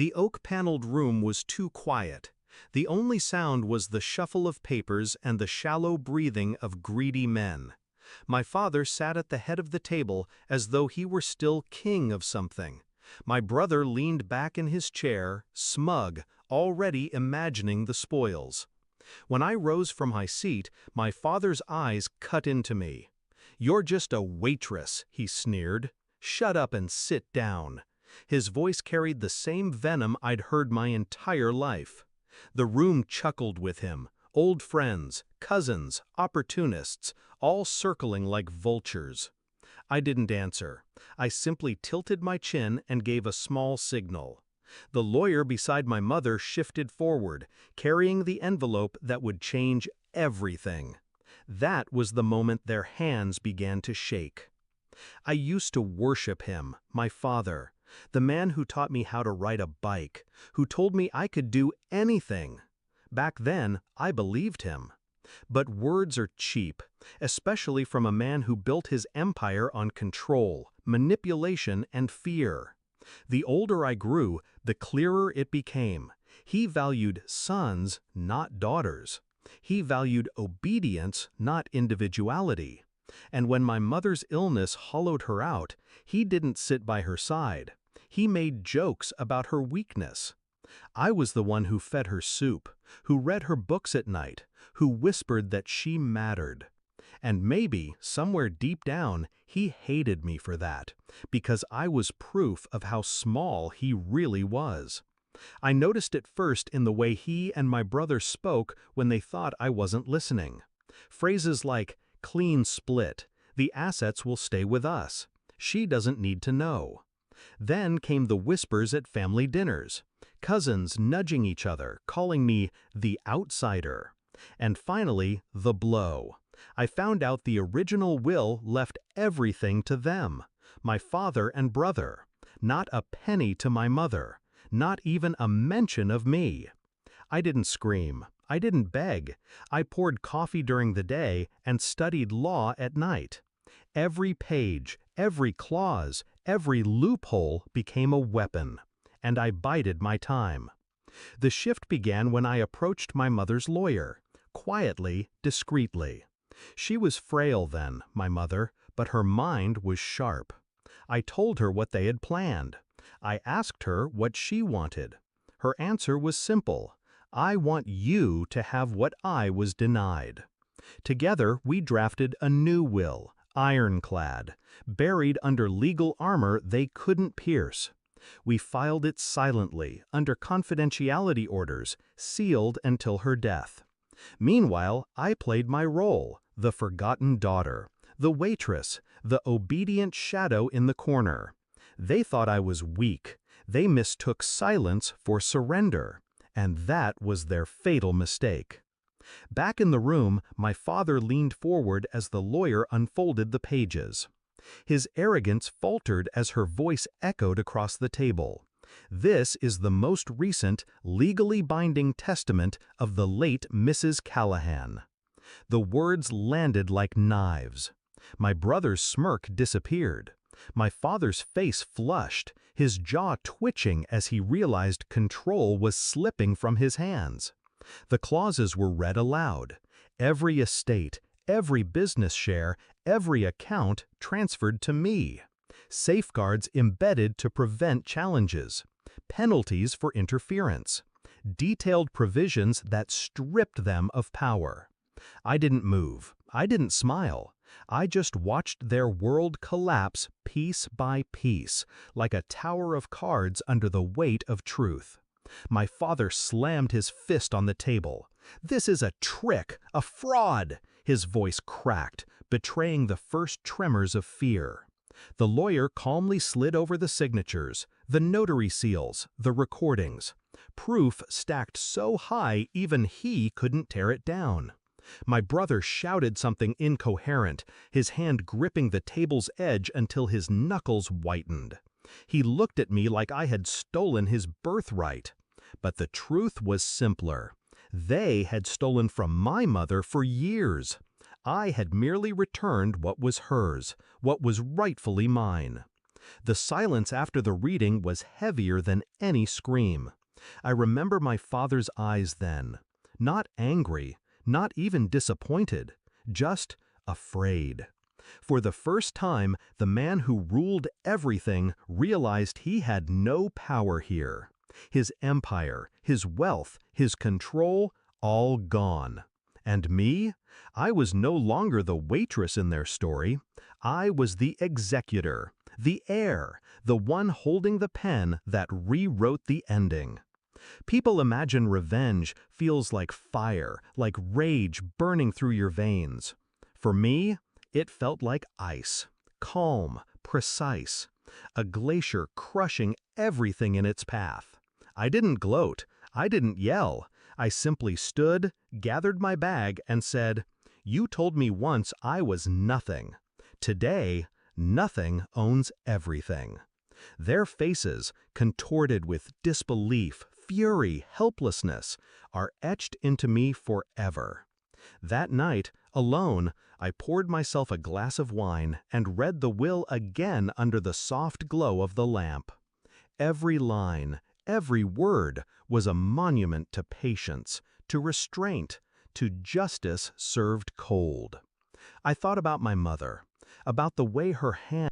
The oak-paneled room was too quiet. The only sound was the shuffle of papers and the shallow breathing of greedy men. My father sat at the head of the table as though he were still king of something. My brother leaned back in his chair, smug, already imagining the spoils. When I rose from my seat, my father's eyes cut into me. "You're just a waitress," he sneered. "Shut up and sit down." His voice carried the same venom I'd heard my entire life. The room chuckled with him, old friends, cousins, opportunists, all circling like vultures. I didn't answer. I simply tilted my chin and gave a small signal. The lawyer beside my mother shifted forward, carrying the envelope that would change everything. That was the moment their hands began to shake. I used to worship him, my father, the man who taught me how to ride a bike, who told me I could do anything. Back then, I believed him. But words are cheap, especially from a man who built his empire on control, manipulation, and fear. The older I grew, the clearer it became. He valued sons, not daughters. He valued obedience, not individuality. And when my mother's illness hollowed her out, he didn't sit by her side. He made jokes about her weakness. I was the one who fed her soup, who read her books at night, who whispered that she mattered. And maybe, somewhere deep down, he hated me for that, because I was proof of how small he really was. I noticed it first in the way he and my brother spoke when they thought I wasn't listening. Phrases like, "clean split," "the assets will stay with us," "she doesn't need to know." Then came the whispers at family dinners, cousins nudging each other, calling me the outsider. And finally, the blow. I found out the original will left everything to them, my father and brother. Not a penny to my mother, not even a mention of me. I didn't scream, I didn't beg. I poured coffee during the day and studied law at night. Every page, every clause, every loophole became a weapon, and I bided my time. The shift began when I approached my mother's lawyer, quietly, discreetly. She was frail then, my mother, but her mind was sharp. I told her what they had planned. I asked her what she wanted. Her answer was simple: "I want you to have what I was denied." Together, we drafted a new will, ironclad, buried under legal armor they couldn't pierce. We filed it silently, under confidentiality orders, sealed until her death. Meanwhile, I played my role, the forgotten daughter, the waitress, the obedient shadow in the corner. They thought I was weak. They mistook silence for surrender. And that was their fatal mistake. Back in the room, my father leaned forward as the lawyer unfolded the pages. His arrogance faltered as her voice echoed across the table. "This is the most recent, legally binding testament of the late Mrs. Callahan." The words landed like knives. My brother's smirk disappeared. My father's face flushed, his jaw twitching as he realized control was slipping from his hands. The clauses were read aloud. Every estate, every business share, every account transferred to me. Safeguards embedded to prevent challenges. Penalties for interference. Detailed provisions that stripped them of power. I didn't move. I didn't smile. I just watched their world collapse piece by piece, like a tower of cards under the weight of truth. My father slammed his fist on the table. "This is a trick, a fraud!" His voice cracked, betraying the first tremors of fear. The lawyer calmly slid over the signatures, the notary seals, the recordings. Proof stacked so high even he couldn't tear it down. My brother shouted something incoherent, his hand gripping the table's edge until his knuckles whitened. He looked at me like I had stolen his birthright. But the truth was simpler. They had stolen from my mother for years. I had merely returned what was hers, what was rightfully mine. The silence after the reading was heavier than any scream. I remember my father's eyes then. Not angry, not even disappointed, just afraid. For the first time, the man who ruled everything realized he had no power here. His empire, his wealth, his control, all gone. And me? I was no longer the waitress in their story. I was the executor, the heir, the one holding the pen that rewrote the ending. People imagine revenge feels like fire, like rage burning through your veins. For me, it felt like ice, calm, precise, a glacier crushing everything in its path. I didn't gloat, I didn't yell. I simply stood, gathered my bag, and said, "You told me once I was nothing. Today, nothing owns everything." Their faces, contorted with disbelief, fury, helplessness, are etched into me forever. That night, alone, I poured myself a glass of wine and read the will again under the soft glow of the lamp. Every line, every word was a monument to patience, to restraint, to justice served cold. I thought about my mother, about the way her hand